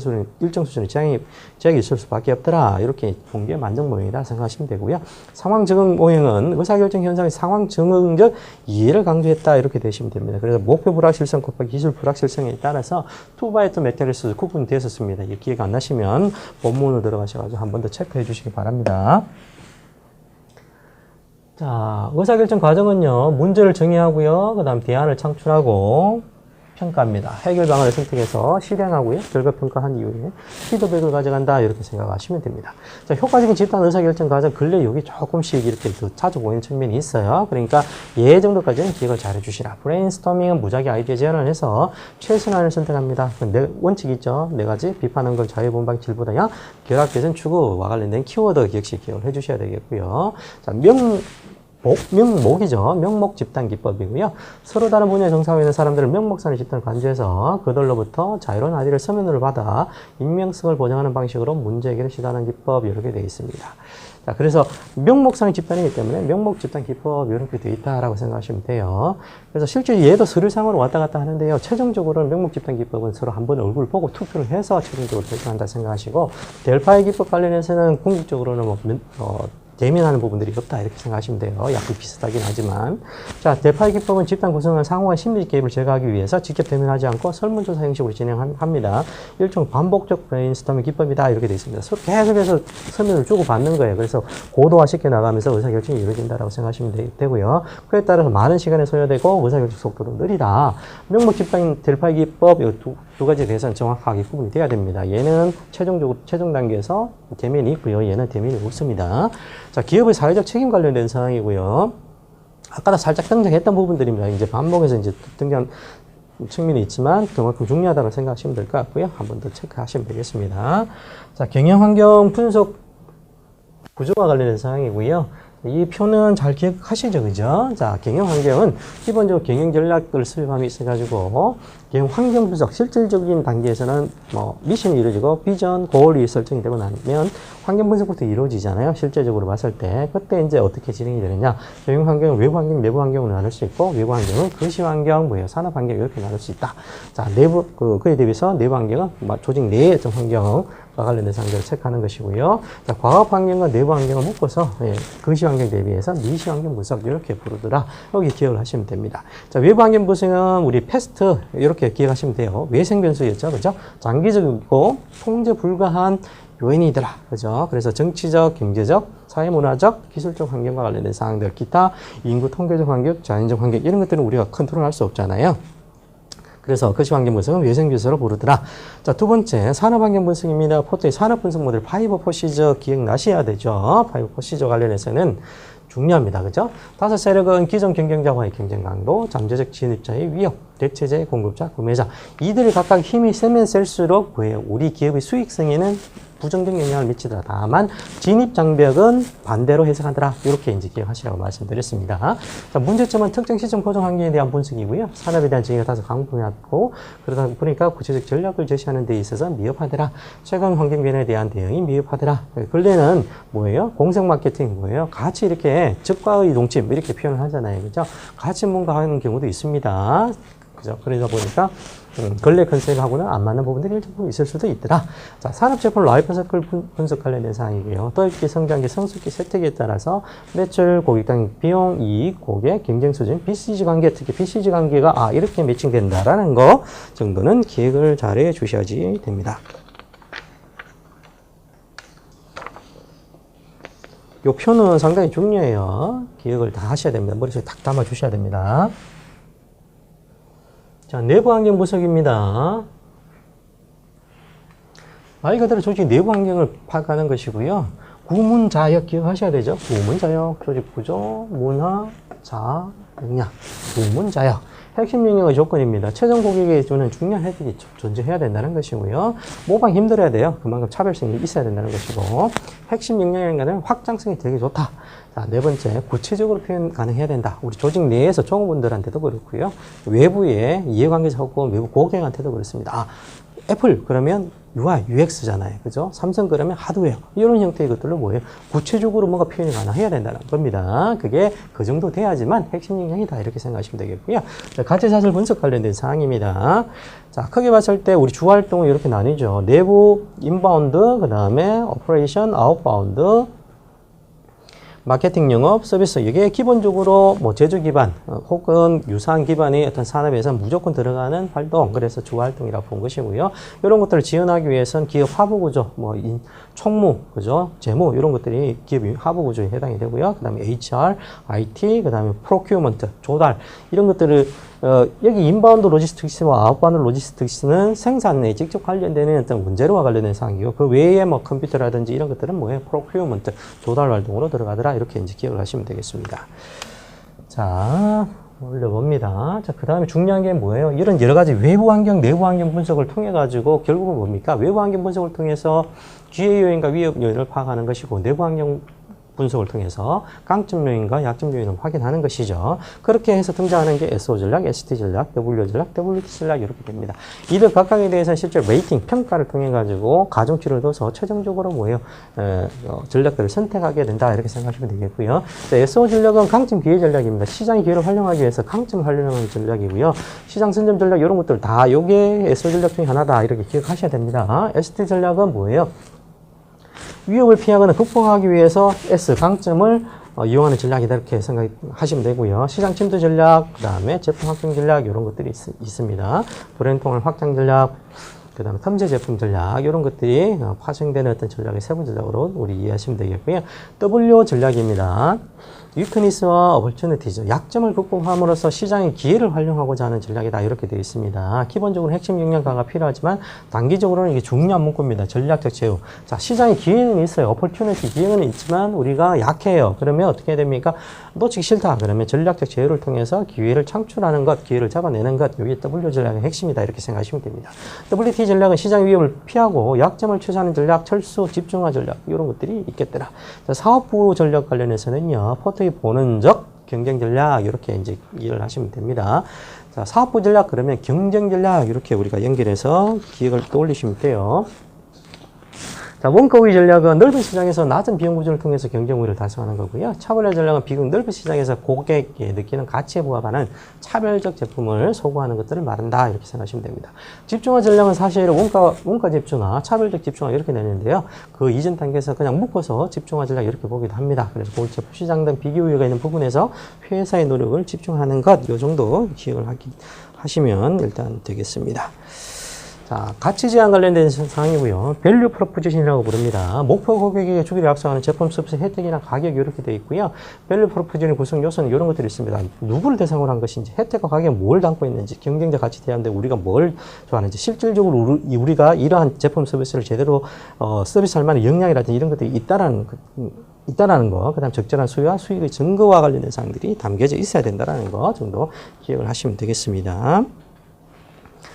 수준의 제약이 있을 수밖에 없더라. 이렇게 본 게 만적 모형이다 생각하시면 되고요. 상황 적응 모형은 의사결정 현상의 상황 적응적 이해를 강조했다 이렇게 되시면 됩니다. 그래서 목표 불확실성 곱하기 기술 불확실성에 따라서 2x2 매트리스 구분되었습니다. 이게 기억 안 나시면 본문으로 들어가셔가지고 한 번 더 체크해 주시기 바랍니다. 자, 의사결정 과정은요, 문제를 정의하고요, 그 다음 대안을 창출하고, 평가입니다. 해결 방안을 선택해서 실행하고요. 결과 평가한 이후에 피드백을 가져간다. 이렇게 생각하시면 됩니다. 자, 효과적인 집단 의사결정 과정 근래 여기 조금씩 이렇게 더 자주 보이는 측면이 있어요. 그러니까 예 정도까지는 기억을 잘 해주시라. 브레인스토밍은 무작위 아이디어 제안을 해서 최선안을 선택합니다. 원칙 있죠. 네 가지 비판한 걸 자유분방 질보다야 결합 개선 추구와 관련된 키워드 역시 기억을 해주셔야 되겠고요. 자, 명목이죠. 명목 집단 기법이고요. 서로 다른 분야의 정사에 있는 사람들은 명목상의 집단을 간주해서 그들로부터 자유로운 아이디어를 서면으로 받아 익명성을 보장하는 방식으로 문제 해결을 시도하는 기법 이렇게 되어 있습니다. 자, 그래서 명목상의 집단이기 때문에 명목 집단 기법 이렇게 되어 있다라고 생각하시면 돼요. 그래서 실제 얘도 서류상으로 왔다 갔다 하는데요. 최종적으로는 명목 집단 기법은 서로 한번 얼굴 보고 투표를 해서 최종적으로 결정한다 생각하시고 델파이 기법 관련해서는 궁극적으로는 대면하는 부분들이 없다 이렇게 생각하시면 돼요. 약간 비슷하긴 하지만 자, 델파이 기법은 집단 구성을 상호간 심리적 개입을 제거하기 위해서 직접 대면하지 않고 설문조사 형식으로 진행합니다. 일종 반복적 브레인스토밍 기법이다 이렇게 되어 있습니다. 계속해서 설명을 주고받는 거예요. 그래서 고도화시켜 나가면서 의사결정이 이루어진다고 생각하시면 되고요. 그에 따라서 많은 시간이 소요되고 의사결정 속도도 느리다. 명목 집단 델파이 기법 이 두 가지에 대해서는 정확하게 구분이 돼야 됩니다. 얘는 최종 단계에서 대면이 있고요. 얘는 대면이 없습니다. 자, 기업의 사회적 책임 관련된 사항이고요. 아까도 살짝 등장했던 부분들입니다. 이제 반복해서 이제 등장 측면이 있지만 그만큼 중요하다고 생각하시면 될 것 같고요. 한 번 더 체크하시면 되겠습니다. 자, 경영 환경 분석 구조와 관련된 사항이고요. 이 표는 잘 기억하시죠, 그죠? 자, 경영 환경은 기본적으로 경영 전략을 수립함이 있어가지고 경영 환경 분석, 실질적인 단계에서는 미션이 이루어지고 비전, 고올이 설정이 되고 나면 환경 분석부터 이루어지잖아요. 실제적으로 봤을 때. 그때 이제 어떻게 진행이 되느냐. 경영 환경은 외부 환경, 내부 환경으로 나눌 수 있고, 외부 환경은 거시 환경, 산업 환경 이렇게 나눌 수 있다. 자, 내부, 그에 대비해서 내부 환경은 조직 내의 환경과 관련된 사항들을 체크하는 것이고요. 자, 과학 환경과 내부 환경을 묶어서 거시 환경 대비해서 미시 환경 분석 이렇게 부르더라. 여기 기억을 하시면 됩니다. 자, 외부 환경 분석은 우리 패스트 이렇게 기억하시면 돼요. 외생 변수였죠, 그죠? 장기적이고 통제 불가한 요인이더라. 그죠? 그래서 정치적, 경제적, 사회문화적, 기술적 환경과 관련된 사항들, 기타 인구 통계적 환경, 자연적 환경 이런 것들은 우리가 컨트롤할 수 없잖아요. 그래서 거시 환경 분석은 외생 변수로 부르더라. 자, 두 번째 산업 환경 분석입니다. 포트의 산업 분석 모델 파이브 포시저 기억나셔야 되죠. 파이브 포시저 관련해서는 중요합니다. 그죠? 다섯 세력은 기존 경쟁자와의 경쟁 강도, 잠재적 진입자의 위협, 대체자의 공급자, 구매자. 이들이 각각 힘이 세면 셀수록 우리 기업의 수익성에는 부정적 영향을 미치더라. 다만 진입 장벽은 반대로 해석하더라. 이렇게 이제 기억하시라고 말씀드렸습니다. 자, 문제점은 특정 시점 고정 환경에 대한 분석이고요. 산업에 대한 정의가 다소 강분하고 그러다 보니까 구체적 전략을 제시하는 데 있어서 미흡하더라. 최근 환경 변화에 대한 대응이 미흡하더라. 근래는 뭐예요? 공생 마케팅 뭐예요? 같이 이렇게 적과의 동침 이렇게 표현을 하잖아요. 그죠? 같이 뭔가 하는 경우도 있습니다. 그죠? 그러다 보니까 근래 컨셉하고는 안 맞는 부분들이 일부 있을 수도 있더라. 자, 산업제품 라이프사이클 분석 관련된 사항이고요. 도입기, 성장기, 성숙기, 세태기에 따라서 매출, 고객당 비용, 이익, 고객, 경쟁 수준, BCG 관계, 특히 BCG 관계가 이렇게 매칭된다라는 거 정도는 기억을 잘해 주셔야지 됩니다. 이 표는 상당히 중요해요. 기억을 다 하셔야 됩니다. 머릿속에 딱 담아 주셔야 됩니다. 자, 내부 환경 분석입니다. 말 그대로 조직 내부 환경을 파악하는 것이고요. 구문자역 기억하셔야 되죠. 구문자역, 조직 구조, 문화, 자, 역량. 구문자역. 핵심 영역의 조건입니다. 최종 고객에 주는 중요한 혜택이 존재해야 된다는 것이고요. 모방 힘들어야 돼요. 그만큼 차별성이 있어야 된다는 것이고. 핵심 역량인가는 확장성이 되게 좋다. 자, 네 번째, 구체적으로 표현 가능해야 된다. 우리 조직 내에서 종업원들한테도 그렇고요. 외부의 이해관계자 혹은 외부 고객한테도 그렇습니다. 애플 그러면 UI, UX잖아요. 그죠? 삼성 그러면 하드웨어. 이런 형태의 것들로 뭐예요? 구체적으로 뭔가 표현이 가능해야 된다는 겁니다. 그게 그 정도 돼야지만 핵심 역량이다. 이렇게 생각하시면 되겠고요. 자, 가치사슬 분석 관련된 사항입니다. 자, 크게 봤을 때 우리 주활동은 이렇게 나뉘죠. 내부 인바운드, 그 다음에 오퍼레이션, 아웃바운드, 마케팅 영업, 서비스. 이게 기본적으로 제조 기반 혹은 유사한 기반의 어떤 산업에서 무조건 들어가는 활동. 그래서 주활동이라고 본 것이고요. 이런 것들을 지원하기 위해서는 기업 하부 구조, 총무, 그죠? 재무, 이런 것들이 기업의 하부 구조에 해당이 되고요. 그 다음에 HR, IT, 그 다음에 프로큐먼트, 조달. 이런 것들을 여기 인바운드 로지스틱스와 아웃바운드 로지스틱스는 생산에 직접 관련되는 어떤 원재료와 관련된 사항이고 그 외에 뭐 컴퓨터라든지 이런 것들은 뭐예요? 프로큐어먼트, 조달 활동으로 들어가더라. 이렇게 이제 기억을 하시면 되겠습니다. 자, 올려봅니다. 자, 그 다음에 중요한 게 뭐예요? 이런 여러 가지 외부 환경, 내부 환경 분석을 통해 가지고 결국은 뭡니까? 외부 환경 분석을 통해서 기회 요인과 위협 요인을 파악하는 것이고 내부 환경 분석을 통해서 강점 요인과 약점 요인을 확인하는 것이죠. 그렇게 해서 등장하는 게 SO 전략, ST 전략, W 전략, WT 전략 이렇게 됩니다. 이들 각각에 대해서 실제 레이팅, 평가를 통해 가지고 가중치를 둬서 최종적으로 뭐예요? 전략들을 선택하게 된다 이렇게 생각하시면 되겠고요. 자, SO 전략은 강점 기회 전략입니다. 시장의 기회를 활용하기 위해서 강점을 활용하는 전략이고요. 시장 선점 전략 이런 것들 다 요게 SO 전략 중에 하나다 이렇게 기억하셔야 됩니다. ST 전략은 뭐예요? 위협을 피하거나 극복하기 위해서 S 강점을 이용하는 전략이다 이렇게 생각하시면 되고요. 시장 침투 전략, 그 다음에 제품 확장 전략 이런 것들이 있습니다. 브랜드 통합 확장 전략, 그 다음에 탐재 제품 전략 이런 것들이 파생되는 어떤 전략의 세부 전략으로 우리 이해하시면 되겠고요. W 전략입니다. 위크니스와 어퍼튜니티죠. 약점을 극복함으로써 시장의 기회를 활용하고자 하는 전략이다. 이렇게 되어 있습니다. 기본적으로 핵심 역량 강화가 필요하지만 단기적으로는 이게 중요한 문구입니다. 전략적 제휴. 자, 시장의 기회는 있어요. 어퍼튜니티 기회는 있지만 우리가 약해요. 그러면 어떻게 됩니까? 놓치기 싫다. 그러면 전략적 제휴를 통해서 기회를 창출하는 것, 기회를 잡아내는 것. 이게 W 전략의 핵심이다. 이렇게 생각하시면 됩니다. WT 전략은 시장 위협을 피하고 약점을 취소하는 전략, 철수, 집중화 전략 이런 것들이 있겠더라. 자, 사업부 전략 관련해서는요. 포트의 본원적 경쟁 전략 이렇게 이제 이해를 하시면 됩니다. 자, 사업부 전략 그러면 경쟁 전략 이렇게 우리가 연결해서 기억을 떠올리시면 돼요. 자, 원가 우위 전략은 넓은 시장에서 낮은 비용 구조를 통해서 경쟁 우위를 달성하는 거고요. 차별화 전략은 비용 넓은 시장에서 고객이 느끼는 가치에 부합하는 차별적 제품을 소구하는 것들을 말한다. 이렇게 생각하시면 됩니다. 집중화 전략은 사실 원가 집중화, 차별적 집중화 이렇게 내는데요. 그 이전 단계에서 그냥 묶어서 집중화 전략 이렇게 보기도 합니다. 그래서 고객 제품 시장 등 비교 우위가 있는 부분에서 회사의 노력을 집중하는 것, 이 정도 기억을 하시면 일단 되겠습니다. 자, 가치 제한 관련된 사항이고요. 밸류 프로포지션이라고 부릅니다. 목표 고객에게 주기를 약속하는 제품 서비스 혜택이나 가격 이렇게 되어 있고요. 밸류 프로포지션의 구성 요소는 이런 것들이 있습니다. 누구를 대상으로 한 것인지, 혜택과 가격이 뭘 담고 있는지, 경쟁자 가치 대하는데 우리가 뭘 좋아하는지, 실질적으로 우리가 이러한 제품 서비스를 제대로 서비스할 만한 역량이라든지 이런 것들이 있다라는 거, 그 다음 적절한 수요와 수익의 증거와 관련된 사항들이 담겨져 있어야 된다는 거 정도 기억을 하시면 되겠습니다.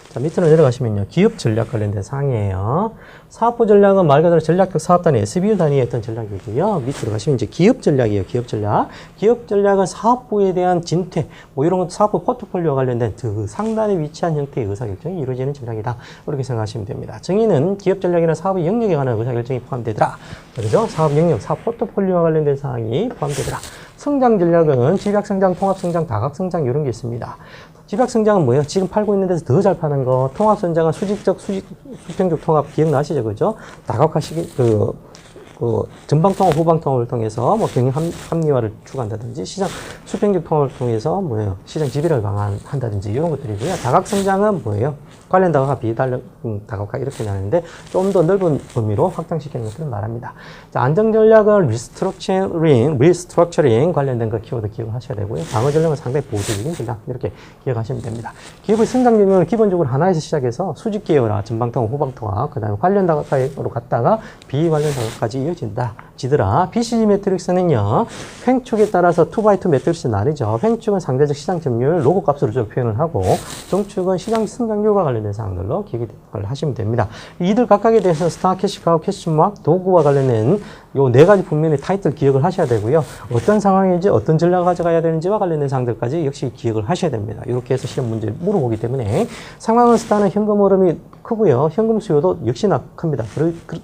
자, 밑으로 내려가시면요. 기업 전략 관련된 사항이에요. 사업부 전략은 말 그대로 전략적 사업 단위, SBU 단위의 어떤 전략이고요. 밑으로 가시면 이제 기업 전략이에요. 기업 전략. 기업 전략은 사업부에 대한 진퇴, 뭐 이런 것 사업부 포트폴리오와 관련된 그 상단에 위치한 형태의 의사결정이 이루어지는 전략이다. 그렇게 생각하시면 됩니다. 정의는 기업 전략이나 사업의 영역에 관한 의사결정이 포함되더라. 그렇죠? 사업 영역, 사업 포트폴리오와 관련된 사항이 포함되더라. 성장 전략은 집약성장, 통합성장, 다각성장 이런 게 있습니다. 집약성장은 뭐예요? 지금 팔고 있는 데서 더 잘 파는 거. 통합성장은 수평적 통합 기억나시죠? 그죠? 다각화시기, 전방통합, 후방통합을 통해서 뭐 경영 합리화를 추구한다든지 시장 수평적 통합을 통해서 뭐예요? 시장 지배를 강화한다든지 이런 것들이고요. 다각성장은 뭐예요? 관련 다각화, 비다각화 이렇게 나누는데 좀 더 넓은 범위로 확장시키는 것들을 말합니다. 자, 안정 전략은 리스트럭처링 관련된 거 키워드 기억하셔야 되고요. 방어 전략은 상당히 보수적인 전략 이렇게 기억하시면 됩니다. 기업의 성장 경영은 기본적으로 하나에서 시작해서 수직 계열화, 전방통합, 후방통합, 그 다음에 관련 다각화로 갔다가 비관련 다각화까지 이어지더라. BCG 매트릭스는요, 횡축에 따라서 2x2 매트릭스 나뉘죠. 횡축은 상대적 시장 점유율, 로고 값으로 좀 표현을 하고, 정축은 시장 성장률과 관련된 사항들로 기억을 하시면 됩니다. 이들 각각에 대해서 스타, 캐시카우, 캐시마크, 도구와 관련된 요 네 가지 분면의 타이틀 기억을 하셔야 되고요. 어떤 상황인지 어떤 전략을 가져가야 되는지와 관련된 사항들까지 역시 기억을 하셔야 됩니다. 이렇게 해서 시험 문제를 물어보기 때문에 상황은 스타는 현금 흐름이 크고요. 현금 수요도 역시나 큽니다.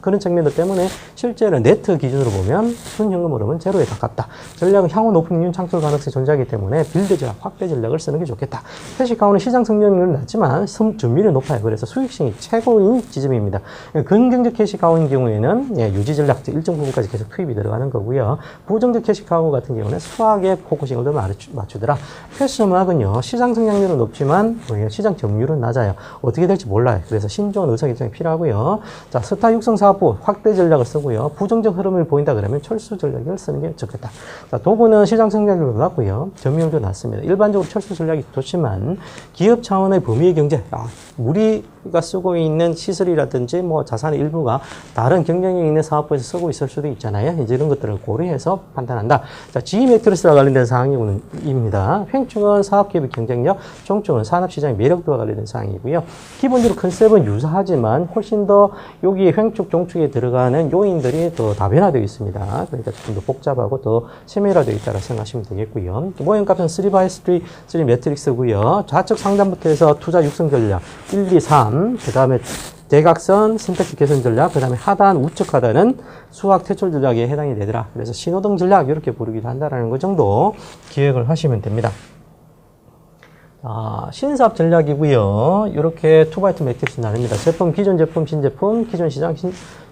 그런 측면들 때문에 실제로 네트 기준으로 보면 순현금 흐름은 제로에 가깝다. 전략은 향후 높은 이윤 창출 가능성이 존재하기 때문에 빌드 전략, 확대 전략을 쓰는 게 좋겠다. 캐시카우는 시장 성장률은 낮지만 점유율이 높아요. 그래서 수익성이 최고인 지점입니다. 긍정적 캐시카우인 경우에는 유지 전략, 일정 부분까지 여기까지 계속 투입이 들어가는 거고요. 부정적 캐시카우 같은 경우는 수학에 포커싱을 더 맞추더라. 패스음악은요, 시장 성장률은 높지만 시장 점유율은 낮아요. 어떻게 될지 몰라요. 그래서 신중한 의사결정이 필요하고요. 자, 스타 육성 사업부 확대 전략을 쓰고요. 부정적 흐름을 보인다 그러면 철수 전략을 쓰는 게 좋겠다. 자, 도구는 시장 성장률도 낮고요. 점유율도 낮습니다. 일반적으로 철수 전략이 좋지만 기업 차원의 범위의 경제, 우리가 쓰고 있는 시설이라든지 뭐 자산의 일부가 다른 경쟁력 있는 사업부에서 쓰고 있을 수도 있잖아요. 이제 이런 것들을 고려해서 판단한다. 자, G 매트리스와 관련된 사항입니다. 횡충은 사업기업의 경쟁력, 종충은 산업시장의 매력도와 관련된 사항이고요. 기본적으로 컨셉은 유사하지만 훨씬 더 여기에 횡축, 종축에 들어가는 요인들이 더 다변화되어 있습니다. 그러니까 조금 더 복잡하고 더 세밀화되어 있다고 생각하시면 되겠고요. 모형값은 3x3 매트릭스고요. 좌측 상단부터 해서 투자 육성 전략 1, 2, 3, 그 다음에 대각선 선택지 개선 전략, 그 다음에 하단, 우측 하단은 수학 퇴출 전략에 해당이 되더라. 그래서 신호등 전략 이렇게 부르기도 한다라는 거 정도 기억을 하시면 됩니다. 신사업 전략이고요. 이렇게 2x2 매트릭스 나눕니다. 제품, 기존 제품, 신제품, 기존 시장,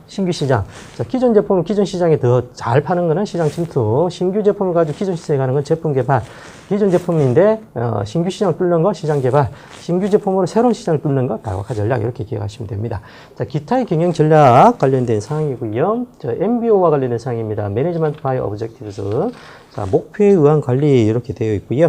신규 시장. 자, 기존 제품을 기존 시장에 더 잘 파는 거는 시장 침투. 신규 제품을 가지고 기존 시장에 가는 건 제품 개발. 기존 제품인데 신규 시장을 뚫는 거 시장 개발. 신규 제품으로 새로운 시장을 뚫는 거 다각화 전략 이렇게 기억하시면 됩니다. 자, 기타의 경영 전략 관련된 사항이고요. MBO와 관련된 사항입니다. 매니지먼트 바이 오브젝티브스. 자, 목표에 의한 관리 이렇게 되어 있고요.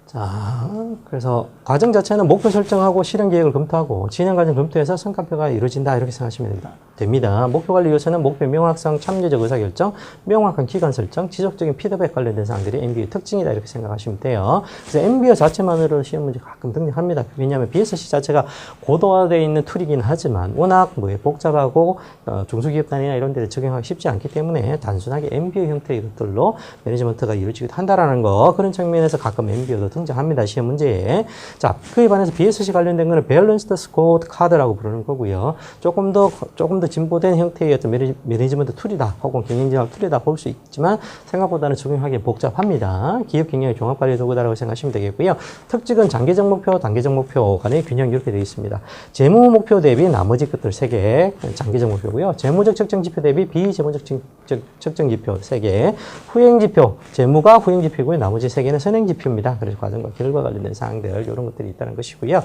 자, 그래서 과정 자체는 목표 설정하고 실행 계획을 검토하고 진행 과정 검토해서 성과표가 이루어진다 이렇게 생각하시면 됩니다. 목표 관리 요소는 목표 명확성, 참여적 의사결정, 명확한 기간 설정, 지속적인 피드백 관련된 사항들이 MBO 특징이다 이렇게 생각하시면 돼요. 그래서 MBO 자체만으로 시험 문제 가끔 등장합니다. 왜냐하면 BSC 자체가 고도화되어 있는 툴이긴 하지만 워낙 복잡하고 중소기업 단위나 이런 데를 적용하기 쉽지 않기 때문에 단순하게 MBO 형태의 것들로 매니지먼트가 이루어지기도 한다라는 거, 그런 측면에서 가끔 MBO도 등장합니다. 시험 문제에. 자, 그에 반해서 BSC 관련된 거는 밸런스드 스코어 카드라고 부르는 거고요. 조금 더 진보된 형태의 어떤 매니지먼트 툴이다, 혹은 경영진학 툴이다 볼 수 있지만 생각보다는 적용하기 복잡합니다. 기업 경영의 종합관리 도구다라고 생각하시면 되겠고요. 특징은 장기적 목표, 단기적 목표 간의 균형 이렇게 되어 있습니다. 재무 목표 대비 나머지 것들 3개, 장기적 목표고요. 재무적 측정 지표 대비 비재무적 측정 지표 3개, 후행 지표, 재무가 후행 지표고요. 나머지 3개는 선행 지표입니다. 그래서 과정과 결과 관련된 사항들, 이런 것들이 있다는 것이고요.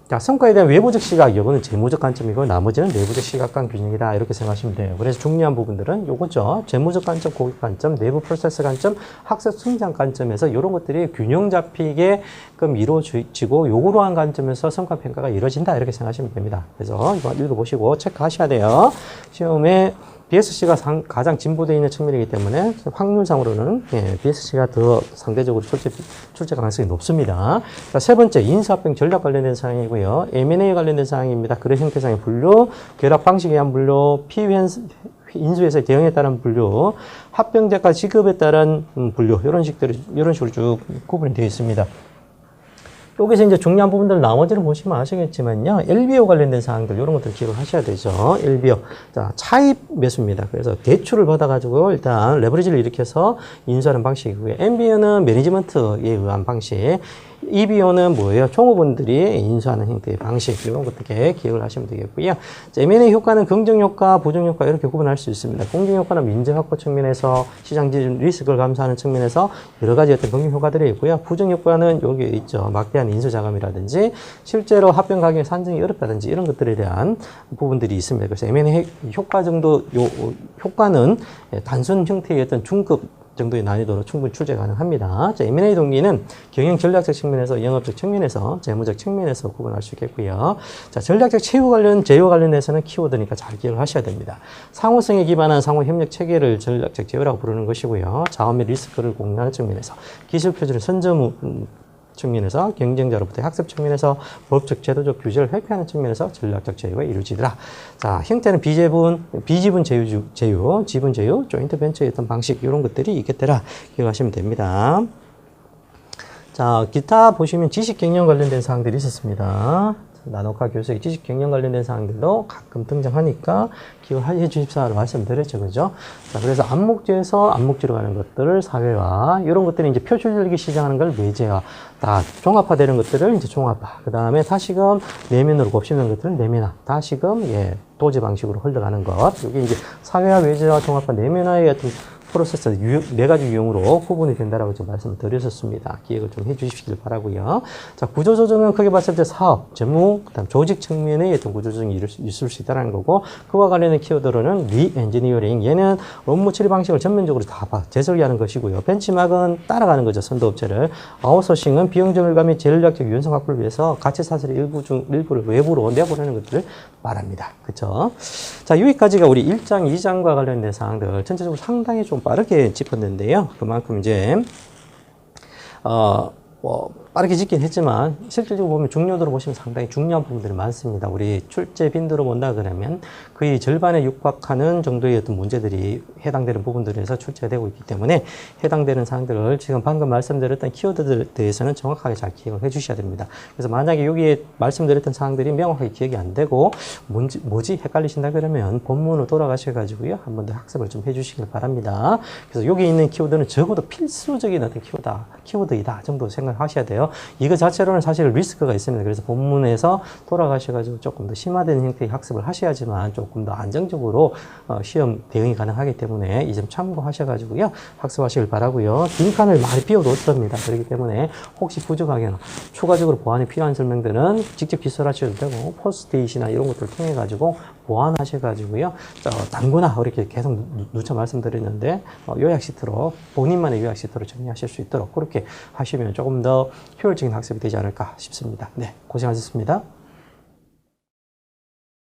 자, 성과에 대한 외부적 시각, 이거는 재무적 관점이고 나머지는 내부적 시각 간 균형이다 이렇게 생각하시면 돼요. 그래서 중요한 부분들은 요거죠. 재무적 관점, 고객 관점, 내부 프로세스 관점, 학습 성장 관점에서 이런 것들이 균형 잡히게끔 이루어지고 요구로 한 관점에서 성과 평가가 이루어진다 이렇게 생각하시면 됩니다. 그래서 이거 읽어보시고 체크하셔야 돼요. 시험에 BSC가 가장 진보되어 있는 측면이기 때문에 확률상으로는 BSC가 더 상대적으로 출제 가능성이 높습니다. 자, 세 번째, 인사합병 전략 관련된 사항이고요. M&A 관련된 사항입니다. 거래 형태상의 분류, 결합 방식에 의한 분류, 인수회사의 대응에 따른 분류, 합병자가 지급에 따른 분류, 이런 식으로 쭉 구분이 되어 있습니다. 여기서 이제 중요한 부분들 나머지를 보시면 아시겠지만요. LBO 관련된 사항들, 이런 것들 기억을 하셔야 되죠. LBO. 자, 차입 매수입니다. 그래서 대출을 받아가지고 일단 레버리지를 일으켜서 인수하는 방식이고요. MBO는 매니지먼트에 의한 방식. EBO는 뭐예요? 총무분들이 인수하는 형태의 방식, 이런 것들 기억을 하시면 되겠고요. M&A 효과는 긍정효과, 부정효과 이렇게 구분할 수 있습니다. 긍정효과는 민재 확보 측면에서 시장 지준 리스크를 감소하는 측면에서 여러 가지 어떤 긍정효과들이 있고요. 부정효과는 여기에 있죠. 막대한 인수자금이라든지 실제로 합병 가격의 산정이 어렵다든지 이런 것들에 대한 부분들이 있습니다. 그래서 M&A 효과 정도, 효과는 단순 형태의 어떤 중급 정도의 난이도로 충분히 출제 가능합니다. 자, M&A 동기는 경영 전략적 측면에서, 영업적 측면에서, 재무적 측면에서 구분할 수 있겠고요. 자, 전략적 제휴 관련해서는 키워드니까 잘 기억을 하셔야 됩니다. 상호성에 기반한 상호 협력 체계를 전략적 제휴라고 부르는 것이고요. 자원 및 리스크를 공유하는 측면에서, 기술 표준의 선점 측면에서, 경쟁자로부터 학습 측면에서, 법적 제도적 규제를 회피하는 측면에서 전략적 제휴가 이루어지더라. 자, 형태는 비지분 제휴, 지분 제휴, 조인트 벤처의 어떤 방식, 이런 것들이 있겠더라 기억하시면 됩니다. 자, 기타 보시면 지식 경영 관련된 사항들이 있었습니다. 나노카 교수의 지식 경영 관련된 사항들도 가끔 등장하니까 기억해 주십사라고 말씀드렸죠. 그죠? 자, 그래서 암목지에서 암목지로 가는 것들을 사회화, 이런 것들이 이제 표출되기 시작하는 걸 외제화, 다 종합화되는 것들을 이제 종합화, 그 다음에 다시금 내면으로 곱씹는 것들을 내면화, 다시금, 예, 도제 방식으로 흘러가는 것. 이게 이제 사회화, 외제화, 종합화, 내면화의 어떤 프로세스 네 가지 유형으로 구분이 된다라고 좀 말씀을 드렸었습니다. 기억을 좀 해주시길 바라고요. 자, 구조조정은 크게 봤을 때 사업, 재무, 그다음 조직 측면의 어떤 구조조정이 있을 수 있다는 거고, 그와 관련된 키워드로는 리엔지니어링, 얘는 업무 처리 방식을 전면적으로 다 재설계하는 것이고요. 벤치마크는 따라가는 거죠, 선도업체를. 아웃소싱은 비용절감 및 전략적 유연성 확보를 위해서 가치 사슬의 일부를 외부로 내보내는 것들을 말합니다. 그렇죠? 자, 여기까지가 우리 1장, 2장과 관련된 사항들 전체적으로 상당히 좀 빠르게 짚었는데요. 그만큼 이제 빠르게 짚긴 했지만 실질적으로 보면 중요도로 보시면 상당히 중요한 부분들이 많습니다. 우리 출제 빈도로 본다 그러면 거의 절반에 육박하는 정도의 어떤 문제들이 해당되는 부분들에서 출제가 되고 있기 때문에 해당되는 사항들을 지금 방금 말씀드렸던 키워드들에 대해서는 정확하게 잘 기억을 해 주셔야 됩니다. 그래서 만약에 여기에 말씀드렸던 사항들이 명확하게 기억이 안 되고 뭐지 헷갈리신다 그러면 본문으로 돌아가셔가지고요. 한 번 더 학습을 좀 해 주시길 바랍니다. 그래서 여기 있는 키워드는 적어도 필수적인 어떤 키워드이다 정도 생각하셔야 돼요. 이거 자체로는 사실 리스크가 있습니다. 그래서 본문에서 돌아가셔가지고 조금 더 심화된 형태의 학습을 하셔야지만 조금 더 안정적으로 시험 대응이 가능하기 때문에 이 점 참고하셔가지고요. 학습하시길 바라고요. 빈칸을 많이 비워뒀답니다. 그렇기 때문에 혹시 부족하거나 추가적으로 보완이 필요한 설명들은 직접 기술하셔도 되고 포스트잇이나 이런 것들을 통해가지고 보완하셔가지고요. 단구나 이렇게 계속 누차 말씀드렸는데 요약 시트로 본인만의 요약 시트로 정리하실 수 있도록 그렇게 하시면 조금 더 효율적인 학습이 되지 않을까 싶습니다. 네, 고생하셨습니다.